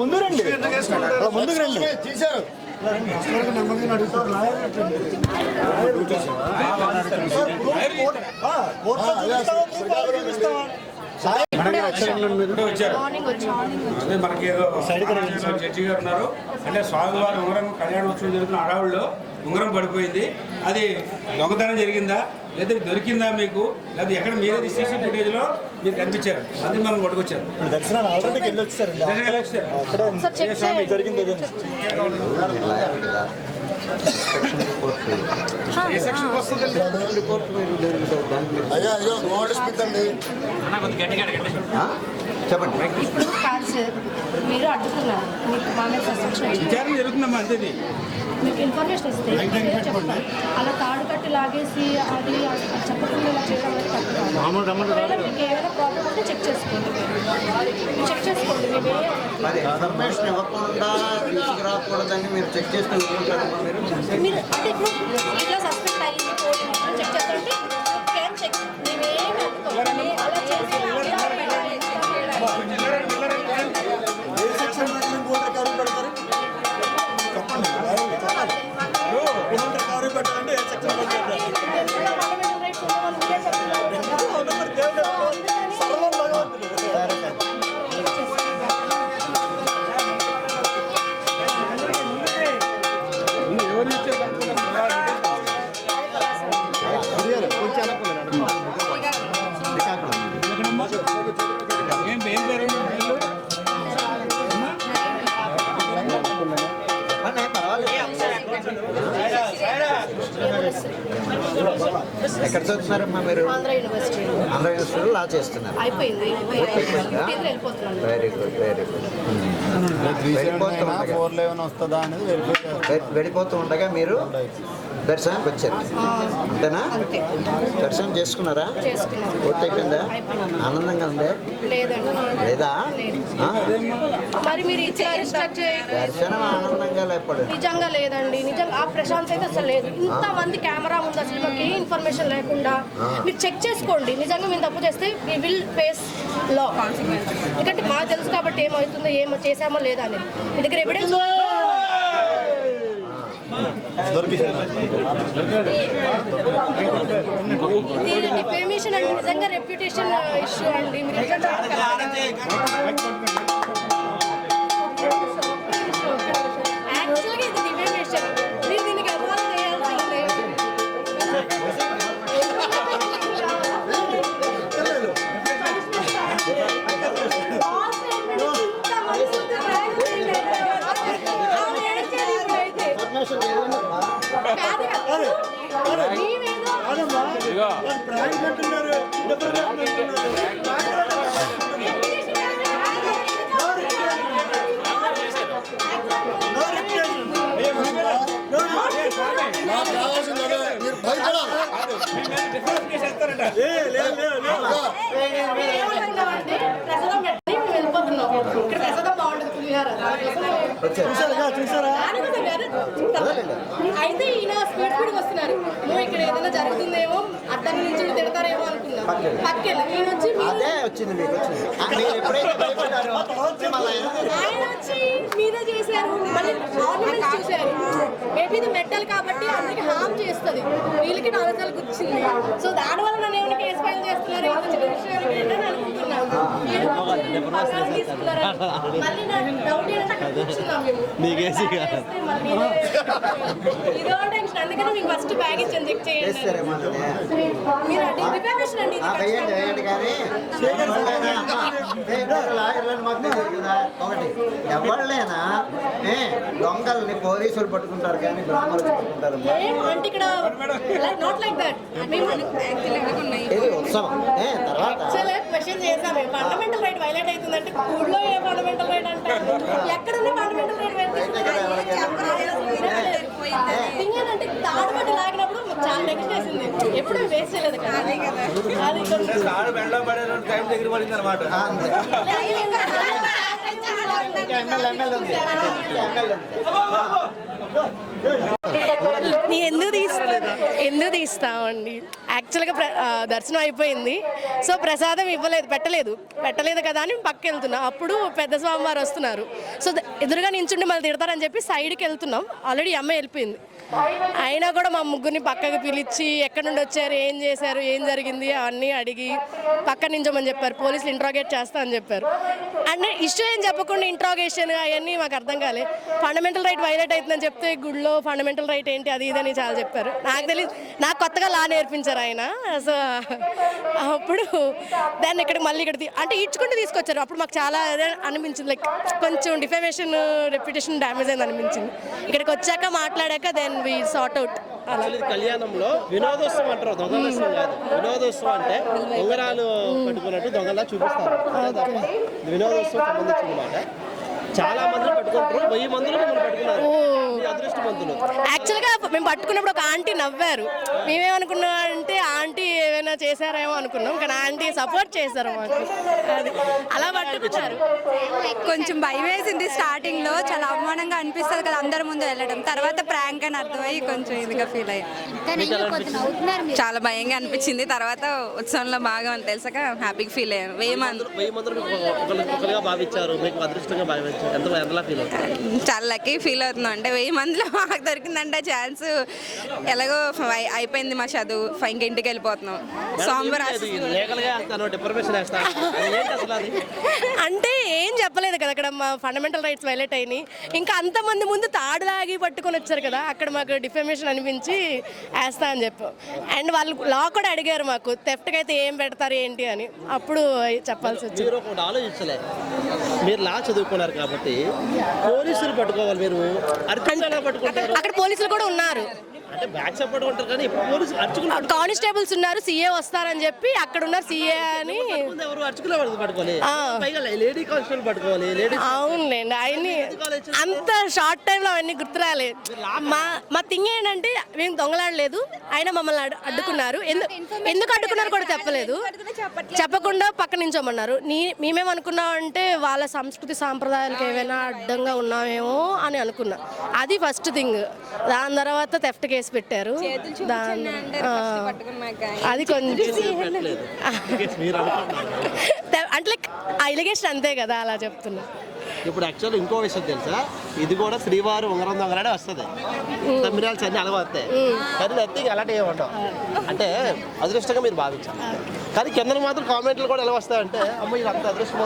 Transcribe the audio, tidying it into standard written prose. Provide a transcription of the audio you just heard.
ముందు రండి, ముందుకు రండి. తీశారు అదే మనకి జడ్జి గారు ఉన్నారు అంటే స్వామివారి ఉంగరం కళ్యాణోత్సవం జరుగుతున్న అడవుల్లో ఉంగరం పడిపోయింది. అది దొంగతనం జరిగిందా లేదా దొరికిందా మీకు, లేదా ఎక్కడ మీరే తీసేసిన ఫుటేజ్ లో మీరు కనిపించారు, అది మనం పట్టుకొచ్చారు. దర్శనాలు ఆల్రెడీ వెళ్ళొచ్చారు. జరిగింది చెప్పండి. ఇప్పుడు కాదు సార్, మీరు అడ్డుకున్నారు, విచారణ జరుగుతుందమ్మా అంతే. మీకు ఇన్ఫర్మేషన్ ఇస్తే చెప్పండి. అలా తాడు కట్టి లాగేసి అది చెప్పకుండా ఇలా చేయడం అనేది తప్పు. మీకు ఏమైనా ప్రాబ్లం ఉంటే చెక్ చేసుకోండి, చెక్ చేసుకోండి. ఇన్ఫర్మేషన్ ఇవ్వకుండా తీసుకురాకూడదని మీరు చెక్ చేసుకుంటారు. మీరు అంటే ఇప్పుడు ఇట్లా సస్పెక్ట్ అయ్యింది పోలీసు చెక్ చేస్తారంటే క్యాన్ చెక్, మేమేమి అనుకోండి అలా చేసి ఎక్కడ చదువుతున్నారమ్మా మీరు? ఆంధ్ర యూనివర్సిటీలో లా చేస్తున్నారు. అయిపోయింది. Very good, very good. వెళ్ళిపోతూ ఉండగా మీరు దర్శనానికి వచ్చారు అంతేనా? దర్శనం చేసుకున్నారా? పూర్తి అయిపోయిందా? ఆనందంగా ఉందా? లేదా? మరి మీరు దర్శనం ఆనందంగా లేపడు నిజంగా లేదండి. నిజంగా ఆ ప్రశాంత్ అయితే అసలు లేదు. ఇంతమంది కెమెరా ఉంది, అసలు మాకు ఏ ఇన్ఫర్మేషన్ లేకుండా మీరు చెక్ చేసుకోండి. నిజంగా మేము తప్పు చేస్తే we will face law consequence. ఎందుకంటే మాకు తెలుసు కాబట్టి ఏమవుతుందో ఏమో చేసామో లేదా అనేది. మీ దగ్గర ఎవిడెన్స్ డిఫేమేషన్ అండి, నిజంగా రెప్యుటేషన్ ఇష్యూ అండి. మీరు యాక్చువల్గా ఇది డిఫేమేషన్. మీరు దీనికి అవార్డు చేయాల్సిందే. అయితే ఈయన స్పీడ్ వస్తున్నారు. నువ్వు ఇక్కడ ఏదైనా జరుగుతుందేమో అడ్డం నుంచి తిడతారేమో అనుకున్నాం. పక్కెళ్ళి నేను వచ్చి ఆయన వచ్చి మీద చేశారు. మళ్ళీ ఆర్నమెంట్స్ చూశారు. మేబీ ఇది మెటల్ కాబట్టి అందరికి హార్మ్ చేస్తుంది. వీళ్ళకి 4 సార్లు గుర్చింది. సో దానివల్ల నన్ను ఏమైనా కేసు ఫైల్ చేస్తున్నారు అనుకుంటున్నాను. మళ్ళీ నాకు డౌట్ ఏంటంటే కూర్చున్నాం మేము. ఇదో టెన్షన్. అందుకని మీకు ఫస్ట్ బ్యాగ్ ఇచ్చాను, చెక్ చేయండి. మీరు డిఫేమేషన్ అండి. ఒకటి ఎవరినైనా దొంగల్ని పోలీసులు పట్టుకుంటారు కానీ బ్రాహ్మణులు పట్టుకుంటారు. అంటే ఇక్కడ నాట్ లైక్ దట్. ఇది ఉత్సవం. తర్వాత క్వశ్చన్ చేసాము. ఫండమెంటల్ రైట్ వైలేట్ అవుతుందంటే ఊళ్ళో ఏ ఫండమెంటల్ రైట్ అంటే ఎక్కడ ఫండమెంటల్ రైట్ అంటే తాడుబట్టి లాగినప్పుడు చాలా నెక్స్ట్ వేసింది. ఎప్పుడు వేస్ట్ చేయలేదు కదా. అది ఎందుకు తీస్తామండి? యాక్చువల్గా దర్శనం అయిపోయింది, సో ప్రసాదం పెట్టలేదు కదా అని పక్కకి వెళ్తున్నాం. అప్పుడు పెద్ద స్వామివారు వస్తున్నారు, సో ఎదురుగా నించుండి మళ్ళీ తిడతారని చెప్పి సైడ్కి వెళ్తున్నాం. ఆల్రెడీ అమ్మాయి వెళ్ళిపోయింది. అయినా కూడా మా ముగ్గురిని పక్కకి పిలిచి ఎక్కడి నుండి వచ్చారు, ఏం చేశారు, ఏం జరిగింది అవన్నీ అడిగి పక్క నించోమని చెప్పారు. పోలీసులు ఇంట్రాగేట్ చేస్తా అని చెప్పారు. అంటే ఇష్యూ ఏం చెప్పకుండా ఇంట్రాగేషన్ అవన్నీ మాకు అర్థం కాలేదు. ఫండమెంటల్ రైట్ వైలేట్ అవుతుందని చెప్తే గుడిలో ఫండమెంటల్ రైట్ ఏంటి అది ఇదని చాలా చెప్పారు. నాకు తెలియదు, నాకు కొత్తగా లా నేర్పించారు ఆయన. సో అప్పుడు దాన్ని ఇక్కడ అంటే ఇచ్చుకుంటూ తీసుకొచ్చారు. అప్పుడు మాకు చాలా అదే అనిపించింది, లైక్ కొంచెం డిఫమేషన్ రెప్యుటేషన్ డ్యామేజ్ అయింది అనిపించింది. ఇక్కడికి వచ్చాక మాట్లాడాక దెన్ వి సార్ట్ అవుట్. కళ్యాణంలో వినోదోత్సవం అంటారు, దొంగలోత్సవం కాదు. వినోదోత్సవం అంటే ఉంగరాలు పట్టుకున్నట్టు దొంగలా చూపిస్తారు. వినోదోత్సవం సంబంధించిన మాట. చాలా మంది పట్టుకుంటారు, 1000 మందిలో మమ్మల్ని పట్టుకున్నారు. అదృష్టవంతులు. యాక్చువల్గా మేము పట్టుకున్నప్పుడు ఒక ఆంటీ నవ్వారు. మేమేమనుకున్నాం అంటే ఆంటీ ఏమైనా చేశారేమో అనుకున్నాం, కానీ ఆంటీ సపోర్ట్ చేశారు మాకు. అది అలా పట్టుకున్నారు. కొంచెం భయం వేసింది స్టార్టింగ్ లో, చాలా అవమానంగా అనిపిస్తుంది కదా అందరి ముందు వెళ్ళడం. తర్వాత ప్రాంక్ అని అర్థమయ్యి కొంచెం ఇదిగా ఫీల్ అయ్యాం. చాలా భయంగా అనిపించింది. తర్వాత ఉత్సవంలో బాగా తెలిసాక హ్యాపీగా ఫీల్ అయ్యాను. 1000 మంది భావించారు, మీకు అదృష్టంగా భావించారు. ఎంతలా ఫీల్ అవుతుంది? చాలా లక్కీ ఫీల్ అవుతున్నాం. అంటే 1000 మందిలో మాకు దొరికిందంటే ఛాన్స్. ఎలాగో అయిపోయింది మా చదువు, ఇంక ఇంటికి వెళ్ళిపోతున్నాం. అంటే ఏం చెప్పలేదు కదా అక్కడ, మా ఫండమెంటల్ రైట్స్ వైలేట్ అయినాయి. ఇంకా అంతమంది ముందు తాడు లాగి పట్టుకొని వచ్చారు కదా, అక్కడ మాకు డిఫమేషన్ అనిపించి వేస్తా అని చెప్పాం. అండ్ వాళ్ళు లా కూడా అడిగారు మాకు, థెఫ్ట్కి అయితే ఏం పెడతారు ఏంటి అని. అప్పుడు చెప్పాల్సి వచ్చింది. ఆలోచించలే, మీరు లా చదువుకున్నారు కాబట్టి పోలీసులు పట్టుకోవాలి. మీరు అక్కడ పోలీసులు కూడా ఉన్నారు, అంటే బ్యాక్ సపోర్ట్ ఉంటారు, కానీ పోలీసులు అర్చుకున్నారు. కానిస్టేబుల్స్ ఉన్నారు, సీఏ వస్తారని చెప్పి అక్కడ ఉన్నారు. సీఏ అని ఎవరు అర్చుకునే పట్టుకోవాలి, లేడీ కానిస్టేబుల్ పట్టుకోవాలి. అవునులేండి, అవన్నీ అంత షార్ట్ టైంలో అవన్నీ గుర్తురాలేదు. మా థింగ్ ఏంటంటే మేము దొంగలాడలేదు, ఆయన మమ్మల్ని అడ్డుకున్నారు. ఎందుకు అడ్డుకున్నారు కూడా చెప్పకుండా పక్క నించోమన్నారు. మేమేమనుకున్నాం అంటే వాళ్ళ సంస్కృతి సాంప్రదాయాలకు ఏమైనా అడ్డంగా ఉన్నామేమో అని అనుకున్నా. అది ఫస్ట్ థింగ్. దాని తర్వాత థెఫ్ట్ కేసు పెట్టారు. అది కొంచెం అంటే లైక్ అలిగేషన్ అంతే కదా, అలా చెప్తున్నా. ఇప్పుడు యాక్చువల్ ఇంకో విషయం తెలుసా, ఇది కూడా శ్రీవారు ఉంగరం దొంగలాడే వస్తుంది. తమిళనాల్స్ అన్ని అలా వస్తాయి, కానీ నథింగ్ అలాంటి ఏమి ఉండవు. అంటే అదృష్టంగా మీరు భావించాలి. కానీ కింద మాత్రం కామెంట్లు కూడా ఎలా వస్తాయంటే, అమ్మ ఇది అంత అదృష్టం